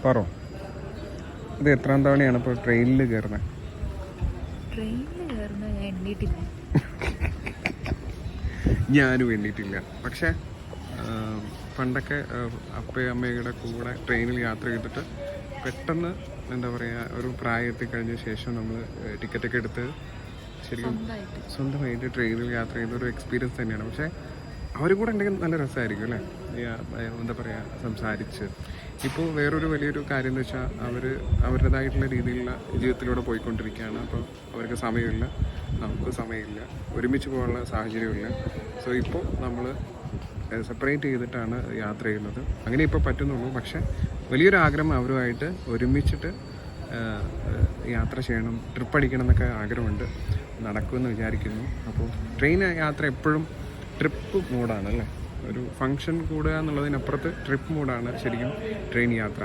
പറോ, ഇത് എത്രാം തവണയാണ് ഇപ്പോൾ ട്രെയിനിൽ കയറുന്നത്? ഞാൻ എണ്ണീട്ടില്ല. ഞാനും വേണ്ടിയിട്ടില്ല. പക്ഷേ പണ്ടൊക്കെ അപ്പയും അമ്മയുടെ കൂടെ ട്രെയിനിൽ യാത്ര ചെയ്തിട്ട് പെട്ടെന്ന് എന്താ പറയുക, ഒരു പ്രായത്തിൽ കഴിഞ്ഞ ശേഷം നമ്മൾ ടിക്കറ്റൊക്കെ എടുത്ത് ശരിക്കും സ്വന്തമായിട്ട് ട്രെയിനിൽ യാത്ര ചെയ്യുന്ന ഒരു എക്സ്പീരിയൻസ് തന്നെയാണ്. പക്ഷേ അവർ കൂടെ ഉണ്ടെങ്കിൽ നല്ല രസമായിരിക്കും അല്ലേ, എന്താ പറയുക, സംസാരിച്ച്. ഇപ്പോൾ വേറൊരു വലിയൊരു കാര്യം എന്ന് വെച്ചാൽ അവരുടേതായിട്ടുള്ള രീതിയിലുള്ള ജീവിതത്തിലൂടെ പോയിക്കൊണ്ടിരിക്കുകയാണ്. അപ്പോൾ അവർക്ക് സമയമില്ല, നമുക്ക് സമയമില്ല, ഒരുമിച്ച് പോകാനുള്ള സാഹചര്യമില്ല. സോ ഇപ്പോൾ നമ്മൾ സെപ്പറേറ്റ് ചെയ്തിട്ടാണ് യാത്ര ചെയ്യുന്നത്. അങ്ങനെ ഇപ്പോൾ പറ്റുന്നുള്ളൂ. പക്ഷേ വലിയൊരു ആഗ്രഹം അവരുമായിട്ട് ഒരുമിച്ചിട്ട് യാത്ര ചെയ്യണം, ട്രിപ്പ് അടിക്കണം എന്നൊക്കെ ആഗ്രഹമുണ്ട്. നടക്കുമെന്ന് വിചാരിക്കുന്നു. അപ്പോൾ ട്രെയിൻ യാത്ര എപ്പോഴും ട്രിപ്പ് മോഡാണ് അല്ലേ, ഒരു ഫങ്ഷൻ കൂടുക എന്നുള്ളതിനപ്പുറത്ത് ട്രിപ്പ് മോഡാണ് ശരിക്കും ട്രെയിൻ യാത്ര.